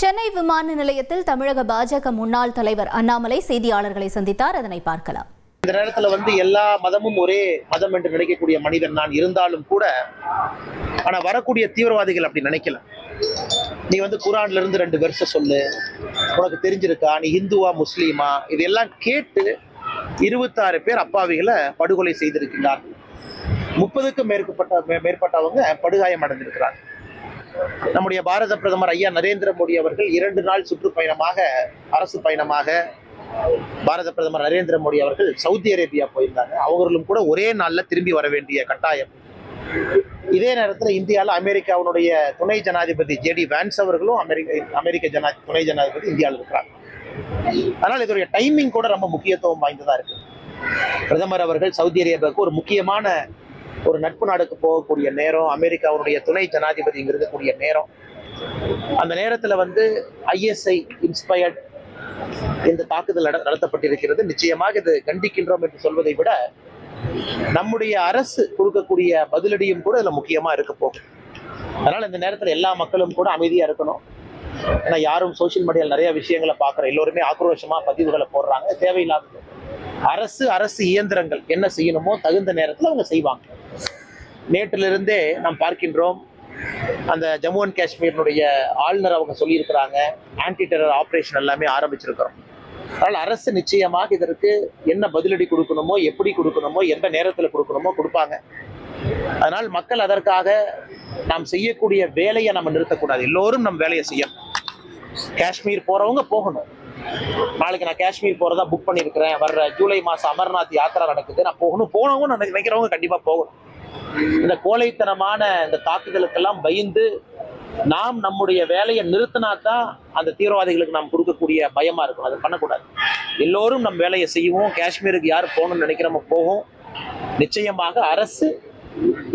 சென்னை விமான நிலையத்தில் தமிழக பாஜக முன்னாள் தலைவர் அண்ணாமலை செய்தியாளர்களை சந்தித்தார். அதனை பார்க்கலாம். இந்த நேரத்துல எல்லா மதமும் ஒரே மதம் என்று நினைக்கக்கூடிய மனிதன் நான் இருந்தாலும் கூட, ஆனா வரக்கூடிய தீவிரவாதிகள் அப்படி நினைக்கல. நீ குரான்ல இருந்து 2 வெர்ச சொல்லு, உனக்கு தெரிஞ்சிருக்கா, நீ இந்துவா முஸ்லீமா, இதெல்லாம் கேட்டு 26 பேர் அப்பாவிகளை படுகொலை செய்திருக்கிறார். 30க்கும் மேற்பட்டவங்க படுகாயம் அடைந்திருக்கிறார். நம்முடைய பாரத பிரதமர் ஐயா நரேந்திர மோடி அவர்கள் 2 நாள் சுற்றுப்பயணமாக, அரசு பயணமாக பாரத பிரதமர் நரேந்திர மோடி அவர்கள் சவுதி அரேபியா போயிருந்தாங்க. அவர்களும் கூட ஒரே நாள்ல திரும்பி வர வேண்டிய கட்டாயம். இதே நேரத்தில் இந்தியாவில் அமெரிக்காவுடைய துணை ஜனாதிபதி ஜேடி வான்ஸ் அவர்களும் அமெரிக்க துணை ஜனாதிபதி இந்தியாவில் இருக்கிறாங்க. அதனால் இதோடைய டைமிங் கூட ரொம்ப முக்கியத்துவம் வாய்ந்ததா இருக்கு. பிரதமர் அவர்கள் சவுதி அரேபியாவுக்கு ஒரு முக்கியமான ஒரு நட்பு நாடுக்கு போகக்கூடிய நேரம், அமெரிக்காவுடைய துணை ஜனாதிபதி இங்க இருக்கக்கூடிய நேரம். அந்த நேரத்தில் ஐஎஸ்ஐ இன்ஸ்பயர்ட் இந்த தாக்குதல் நடத்தப்பட்டிருக்கிறது. நிச்சயமாக இது கண்டிக்கின்றோம் என்று சொல்வதை விட நம்முடைய அரசு கொடுக்கக்கூடிய பதிலடியும் கூட இதுல முக்கியமா இருக்க போகும். அதனால இந்த நேரத்தில் எல்லா மக்களும் கூட அமைதியா இருக்கணும். ஏன்னா யாரும் சோசியல் மீடியாவில் நிறைய விஷயங்களை பார்க்குற எல்லோருமே ஆக்ரோஷமா பதிவுகளை போடுறாங்க. தேவையில்லாதது. அரசு இயந்திரங்கள் என்ன செய்யணுமோ தகுந்த நேரத்தில் அவங்க செய்வாங்க. நேற்றிலிருந்தே நாம் பார்க்கின்றோம், அந்த ஜம்மு அண்ட் காஷ்மீரினுடைய ஆளுநர் அவங்க சொல்லியிருக்கிறாங்க, ஆன்டி டெரர் ஆப்ரேஷன் எல்லாமே ஆரம்பிச்சிருக்கிறோம். அதனால் அரசு நிச்சயமாக இதற்கு என்ன பதிலடி கொடுக்கணுமோ, எப்படி கொடுக்கணுமோ, எந்த நேரத்தில் கொடுக்கணுமோ கொடுப்பாங்க. அதனால் மக்கள் அதற்காக நாம் செய்யக்கூடிய வேலையை நம்ம நிறுத்தக்கூடாது. எல்லோரும் நம் வேலையை செய்யணும். காஷ்மீர் போறவங்க போகணும். நாளைக்கு நான் காஷ்மீர் போறதா புக் பண்ணியிருக்கிறேன், வர்ற ஜூலை மாசம் அமர்நாத் யாத்திரா நடக்குது, நான் போகணும்னு நினைக்கிறவங்க கண்டிப்பா போகணும். இந்த கோழைத்தனமான இந்த தாக்குதலுக்கெல்லாம் பயந்து நாம் நம்முடைய வேலையை நிறுத்தினாதான் அந்த தீவிரவாதிகளுக்கு நாம் கொடுக்கக்கூடிய பயமா இருக்கும். அதை பண்ணக்கூடாது. எல்லோரும் நம் வேலையை செய்வோம். காஷ்மீருக்கு யார் போகணும்னு நினைக்கிறோமோ போகும். நிச்சயமாக அரசு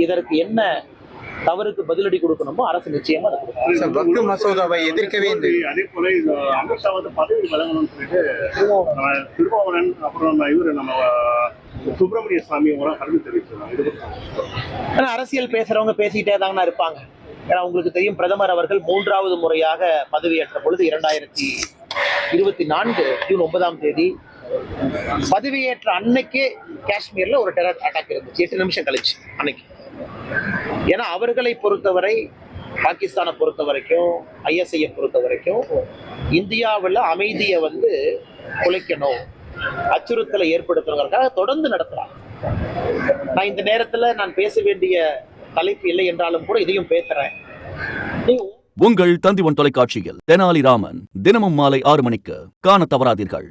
இதற்கு என்ன தவறுக்கு பதிலடி கொடுக்கணுமோ அரசு நிச்சயமா வக்ஃப் மசோதாவை எதிர்க்கவே அதே போல அமித்ஷா பதவி வழங்கணும்னு சொல்லிட்டு திருமாவளவன் அப்புறம் இவரு நம்ம சுப்பிரமணிய சாமி கருத்து தெரிவிச்சிருக்காங்க. அரசியல் பேசுறவங்க பேசிக்கிட்டே தாங்கன்னா இருப்பாங்க. ஏன்னா உங்களுக்கு தெரியும், பிரதமர் அவர்கள் 3வது முறையாக பதவியேற்ற பொழுது 2024 ஜூன் 9ஆம் தேதி பதவியேற்ற அன்னைக்கே காஷ்மீர்ல ஒரு டெரர் அட்டாக் இருந்துச்சு. 8 நிமிஷம் கழிச்சு அன்னைக்கு. ஏன்னா அவர்களை பொறுத்தவரை, பாகிஸ்தானை பொறுத்த வரைக்கும், ஐஎஸ்ஐயை பொறுத்த வரைக்கும் இந்தியாவில் அமைதியை குலைக்கணும், அச்சுறுத்தலை ஏற்படுத்துறதுக்காக தொடர்ந்து நடத்துறாங்க. நான் இந்த நேரத்தில் நான் பேச வேண்டிய தலைப்பு இல்லை என்றாலும் கூட இதையும் பேசுறேன். உங்கள் தந்திவன் தொலைக்காட்சியில் தெனாலிராமன் தினமும் மாலை 6 மணிக்கு காண தவறாதீர்கள்.